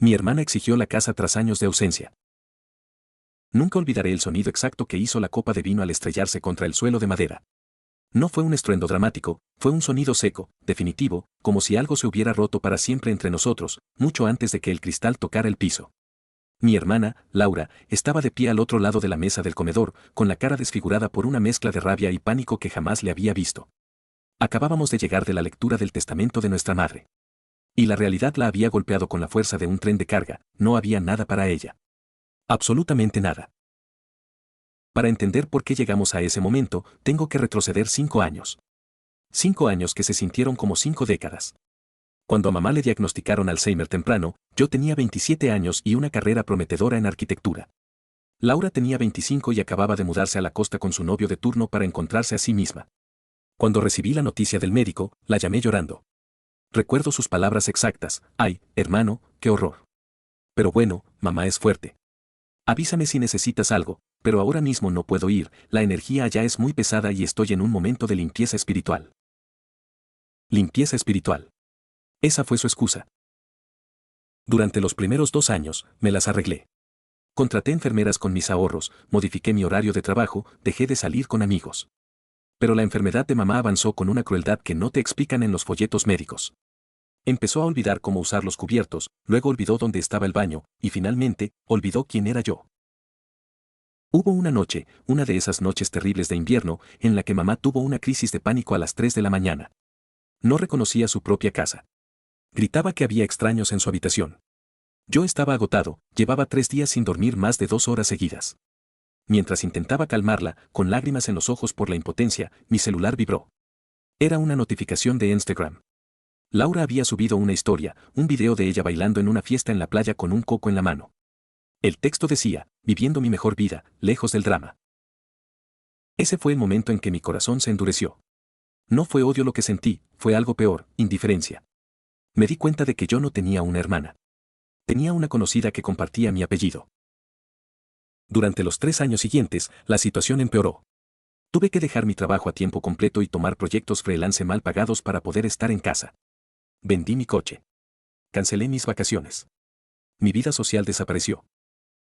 Mi hermana exigió la casa tras años de ausencia. Nunca olvidaré el sonido exacto que hizo la copa de vino al estrellarse contra el suelo de madera. No fue un estruendo dramático, fue un sonido seco, definitivo, como si algo se hubiera roto para siempre entre nosotros, mucho antes de que el cristal tocara el piso. Mi hermana, Laura, estaba de pie al otro lado de la mesa del comedor, con la cara desfigurada por una mezcla de rabia y pánico que jamás le había visto. Acabábamos de llegar de la lectura del testamento de nuestra madre. Y la realidad la había golpeado con la fuerza de un tren de carga, no había nada para ella. Absolutamente nada. Para entender por qué llegamos a ese momento, tengo que retroceder 5 años. 5 años que se sintieron como 5 décadas. Cuando a mamá le diagnosticaron Alzheimer temprano, yo tenía 27 años y una carrera prometedora en arquitectura. Laura tenía 25 y acababa de mudarse a la costa con su novio de turno para encontrarse a sí misma. Cuando recibí la noticia del médico, la llamé llorando. Recuerdo sus palabras exactas: «Ay, hermano, qué horror. Pero bueno, mamá es fuerte. Avísame si necesitas algo, pero ahora mismo no puedo ir, la energía allá es muy pesada y estoy en un momento de limpieza espiritual». Limpieza espiritual. Esa fue su excusa. Durante los primeros 2 años, me las arreglé. Contraté enfermeras con mis ahorros, modifiqué mi horario de trabajo, dejé de salir con amigos. Pero la enfermedad de mamá avanzó con una crueldad que no te explican en los folletos médicos. Empezó a olvidar cómo usar los cubiertos, luego olvidó dónde estaba el baño, y finalmente, olvidó quién era yo. Hubo una noche, una de esas noches terribles de invierno, en la que mamá tuvo una crisis de pánico a las 3 de la mañana. No reconocía su propia casa. Gritaba que había extraños en su habitación. Yo estaba agotado, llevaba 3 días sin dormir más de 2 horas seguidas. Mientras intentaba calmarla, con lágrimas en los ojos por la impotencia, mi celular vibró. Era una notificación de Instagram. Laura había subido una historia, un video de ella bailando en una fiesta en la playa con un coco en la mano. El texto decía: «Viviendo mi mejor vida, lejos del drama». Ese fue el momento en que mi corazón se endureció. No fue odio lo que sentí, fue algo peor, indiferencia. Me di cuenta de que yo no tenía una hermana. Tenía una conocida que compartía mi apellido. Durante los 3 años siguientes, la situación empeoró. Tuve que dejar mi trabajo a tiempo completo y tomar proyectos freelance mal pagados para poder estar en casa. Vendí mi coche. Cancelé mis vacaciones. Mi vida social desapareció.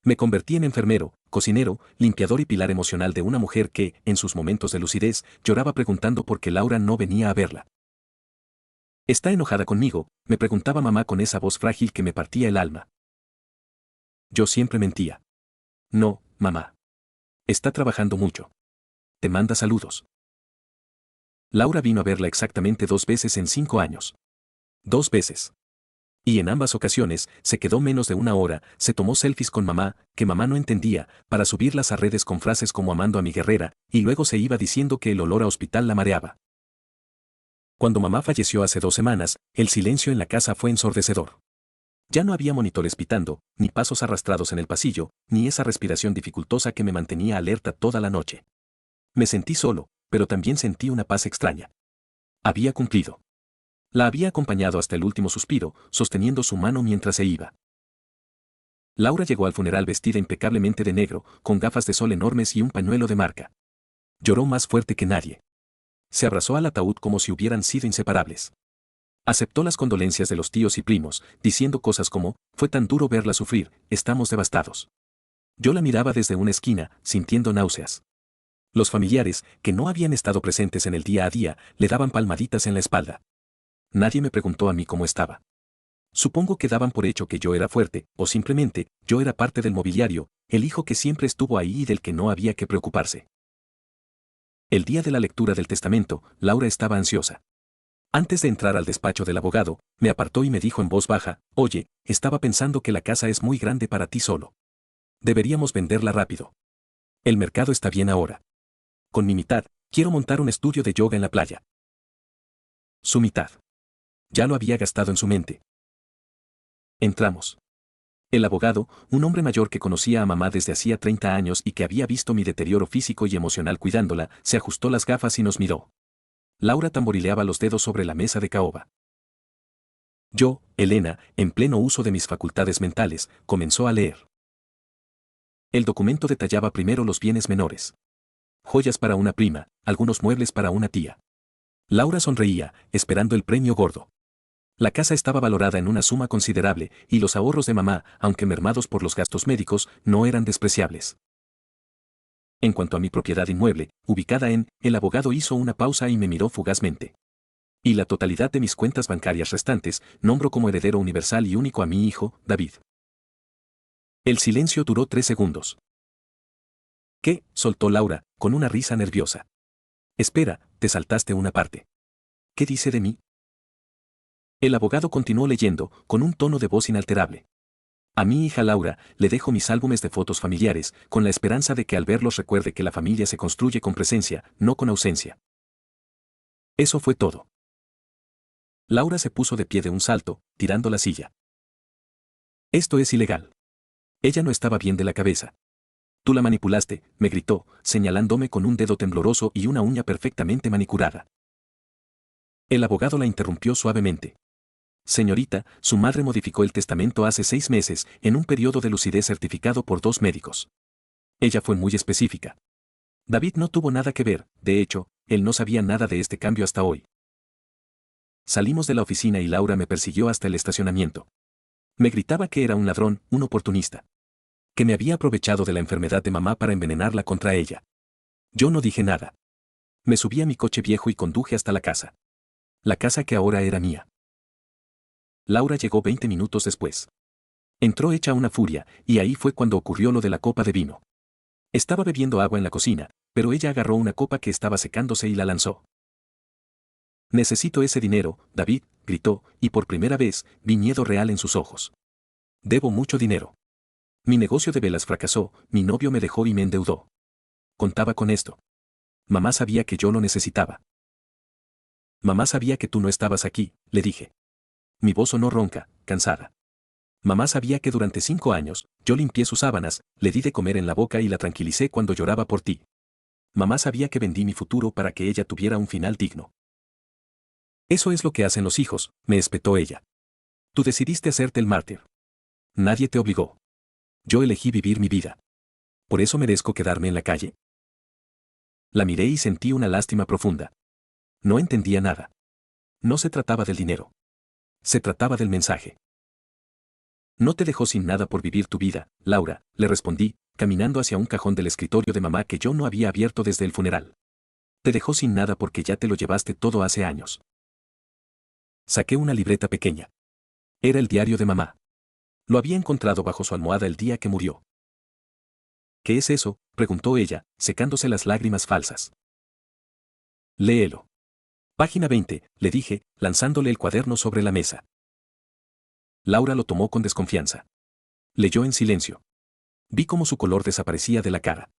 Me convertí en enfermero, cocinero, limpiador y pilar emocional de una mujer que, en sus momentos de lucidez, lloraba preguntando por qué Laura no venía a verla. «¿Está enojada conmigo?», me preguntaba mamá con esa voz frágil que me partía el alma. Yo siempre mentía. «No, mamá. Está trabajando mucho. Te manda saludos». Laura vino a verla exactamente 2 veces en 5 años. 2 veces. Y en ambas ocasiones, se quedó menos de 1 hora, se tomó selfies con mamá, que mamá no entendía, para subirlas a redes con frases como «amando a mi guerrera», y luego se iba diciendo que el olor a hospital la mareaba. Cuando mamá falleció hace 2 semanas, el silencio en la casa fue ensordecedor. Ya no había monitores pitando, ni pasos arrastrados en el pasillo, ni esa respiración dificultosa que me mantenía alerta toda la noche. Me sentí solo, pero también sentí una paz extraña. Había cumplido. La había acompañado hasta el último suspiro, sosteniendo su mano mientras se iba. Laura llegó al funeral vestida impecablemente de negro, con gafas de sol enormes y un pañuelo de marca. Lloró más fuerte que nadie. Se abrazó al ataúd como si hubieran sido inseparables. Aceptó las condolencias de los tíos y primos, diciendo cosas como: «Fue tan duro verla sufrir, estamos devastados». Yo la miraba desde una esquina, sintiendo náuseas. Los familiares, que no habían estado presentes en el día a día, le daban palmaditas en la espalda. Nadie me preguntó a mí cómo estaba. Supongo que daban por hecho que yo era fuerte, o simplemente, yo era parte del mobiliario, el hijo que siempre estuvo ahí y del que no había que preocuparse. El día de la lectura del testamento, Laura estaba ansiosa. Antes de entrar al despacho del abogado, me apartó y me dijo en voz baja: «Oye, estaba pensando que la casa es muy grande para ti solo. Deberíamos venderla rápido. El mercado está bien ahora. Con mi mitad, quiero montar un estudio de yoga en la playa». Su mitad. Ya lo había gastado en su mente. Entramos. El abogado, un hombre mayor que conocía a mamá desde hacía 30 años y que había visto mi deterioro físico y emocional cuidándola, se ajustó las gafas y nos miró. Laura tamborileaba los dedos sobre la mesa de caoba. Yo, Elena, en pleno uso de mis facultades mentales, comenzó a leer. El documento detallaba primero los bienes menores. Joyas para una prima, algunos muebles para una tía. Laura sonreía, esperando el premio gordo. La casa estaba valorada en una suma considerable, y los ahorros de mamá, aunque mermados por los gastos médicos, no eran despreciables. En cuanto a mi propiedad inmueble, ubicada en, el abogado hizo una pausa y me miró fugazmente. Y la totalidad de mis cuentas bancarias restantes, nombro como heredero universal y único a mi hijo, David. El silencio duró 3 segundos. ¿Qué? Soltó Laura, con una risa nerviosa. Espera, te saltaste una parte. ¿Qué dice de mí? El abogado continuó leyendo, con un tono de voz inalterable. A mi hija Laura le dejo mis álbumes de fotos familiares, con la esperanza de que al verlos recuerde que la familia se construye con presencia, no con ausencia. Eso fue todo. Laura se puso de pie de un salto, tirando la silla. Esto es ilegal. Ella no estaba bien de la cabeza. Tú la manipulaste, me gritó, señalándome con un dedo tembloroso y una uña perfectamente manicurada. El abogado la interrumpió suavemente. Señorita, su madre modificó el testamento hace 6 meses, en un periodo de lucidez certificado por 2 médicos. Ella fue muy específica. David no tuvo nada que ver, de hecho, él no sabía nada de este cambio hasta hoy. Salimos de la oficina y Laura me persiguió hasta el estacionamiento. Me gritaba que era un ladrón, un oportunista. Que me había aprovechado de la enfermedad de mamá para envenenarla contra ella. Yo no dije nada. Me subí a mi coche viejo y conduje hasta la casa. La casa que ahora era mía. Laura llegó 20 minutos después. Entró hecha una furia, y ahí fue cuando ocurrió lo de la copa de vino. Estaba bebiendo agua en la cocina, pero ella agarró una copa que estaba secándose y la lanzó. Necesito ese dinero, David, gritó, y por primera vez vi miedo real en sus ojos. Debo mucho dinero. Mi negocio de velas fracasó, mi novio me dejó y me endeudó. Contaba con esto. Mamá sabía que yo lo necesitaba. Mamá sabía que tú no estabas aquí, le dije. Mi voz sonó ronca, cansada. Mamá sabía que durante 5 años, yo limpié sus sábanas, le di de comer en la boca y la tranquilicé cuando lloraba por ti. Mamá sabía que vendí mi futuro para que ella tuviera un final digno. Eso es lo que hacen los hijos, me espetó ella. Tú decidiste hacerte el mártir. Nadie te obligó. Yo elegí vivir mi vida. ¿Por eso merezco quedarme en la calle? La miré y sentí una lástima profunda. No entendía nada. No se trataba del dinero. Se trataba del mensaje. No te dejó sin nada por vivir tu vida, Laura, le respondí, caminando hacia un cajón del escritorio de mamá que yo no había abierto desde el funeral. Te dejó sin nada porque ya te lo llevaste todo hace años. Saqué una libreta pequeña. Era el diario de mamá. Lo había encontrado bajo su almohada el día que murió. ¿Qué es eso?, preguntó ella, secándose las lágrimas falsas. Léelo. Página 20, le dije, lanzándole el cuaderno sobre la mesa. Laura lo tomó con desconfianza. Leyó en silencio. Vi cómo su color desaparecía de la cara.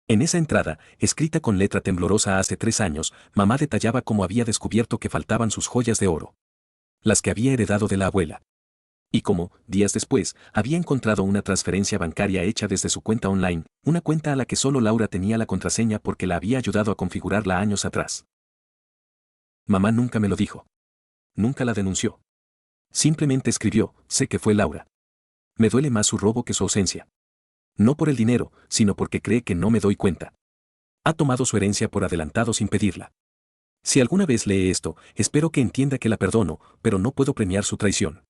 En esa entrada, escrita con letra temblorosa hace 3 años, mamá detallaba cómo había descubierto que faltaban sus joyas de oro. Las que había heredado de la abuela. Y cómo, días después, había encontrado una transferencia bancaria hecha desde su cuenta online, una cuenta a la que solo Laura tenía la contraseña porque la había ayudado a configurarla años atrás. Mamá nunca me lo dijo. Nunca la denunció. Simplemente escribió, sé que fue Laura. Me duele más su robo que su ausencia. No por el dinero, sino porque cree que no me doy cuenta. Ha tomado su herencia por adelantado sin pedirla. Si alguna vez lee esto, espero que entienda que la perdono, pero no puedo premiar su traición.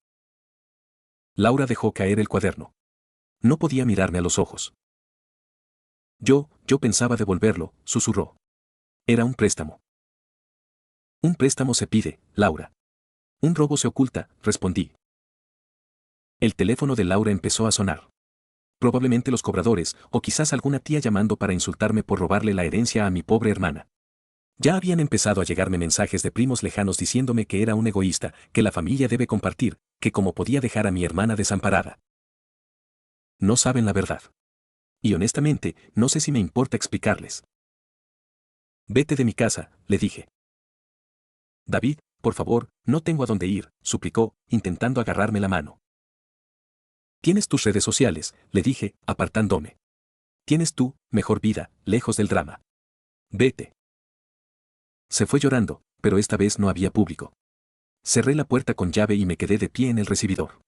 Laura dejó caer el cuaderno. No podía mirarme a los ojos. Yo pensaba devolverlo, susurró. Era un préstamo. Un préstamo se pide, Laura. Un robo se oculta, respondí. El teléfono de Laura empezó a sonar. Probablemente los cobradores, o quizás alguna tía llamando para insultarme por robarle la herencia a mi pobre hermana. Ya habían empezado a llegarme mensajes de primos lejanos diciéndome que era un egoísta, que la familia debe compartir, que cómo podía dejar a mi hermana desamparada. No saben la verdad. Y honestamente, no sé si me importa explicarles. Vete de mi casa, le dije. David, por favor, no tengo a dónde ir, suplicó, intentando agarrarme la mano. Tienes tus redes sociales, le dije, apartándome. Tienes tu mejor vida, lejos del drama. Vete. Se fue llorando, pero esta vez no había público. Cerré la puerta con llave y me quedé de pie en el recibidor.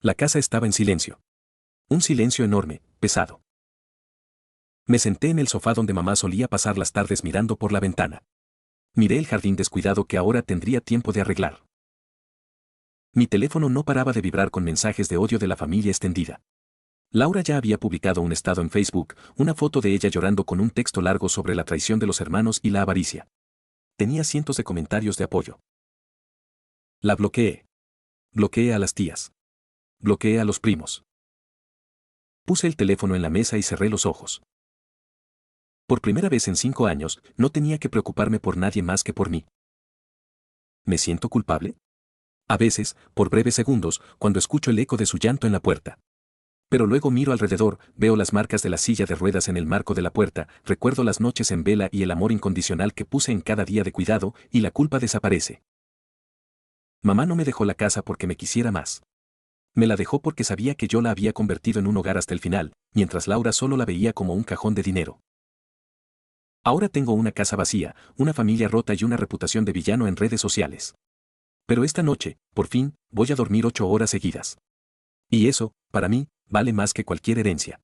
La casa estaba en silencio. Un silencio enorme, pesado. Me senté en el sofá donde mamá solía pasar las tardes mirando por la ventana. Miré el jardín descuidado que ahora tendría tiempo de arreglar. Mi teléfono no paraba de vibrar con mensajes de odio de la familia extendida. Laura ya había publicado un estado en Facebook, una foto de ella llorando con un texto largo sobre la traición de los hermanos y la avaricia. Tenía cientos de comentarios de apoyo. La bloqueé. Bloqueé a las tías. Bloqueé a los primos. Puse el teléfono en la mesa y cerré los ojos. Por primera vez en 5 años, no tenía que preocuparme por nadie más que por mí. ¿Me siento culpable? A veces, por breves segundos, cuando escucho el eco de su llanto en la puerta. Pero luego miro alrededor, veo las marcas de la silla de ruedas en el marco de la puerta, recuerdo las noches en vela y el amor incondicional que puse en cada día de cuidado, y la culpa desaparece. Mamá no me dejó la casa porque me quisiera más. Me la dejó porque sabía que yo la había convertido en un hogar hasta el final, mientras Laura solo la veía como un cajón de dinero. Ahora tengo una casa vacía, una familia rota y una reputación de villano en redes sociales. Pero esta noche, por fin, voy a dormir 8 horas seguidas. Y eso, para mí, vale más que cualquier herencia.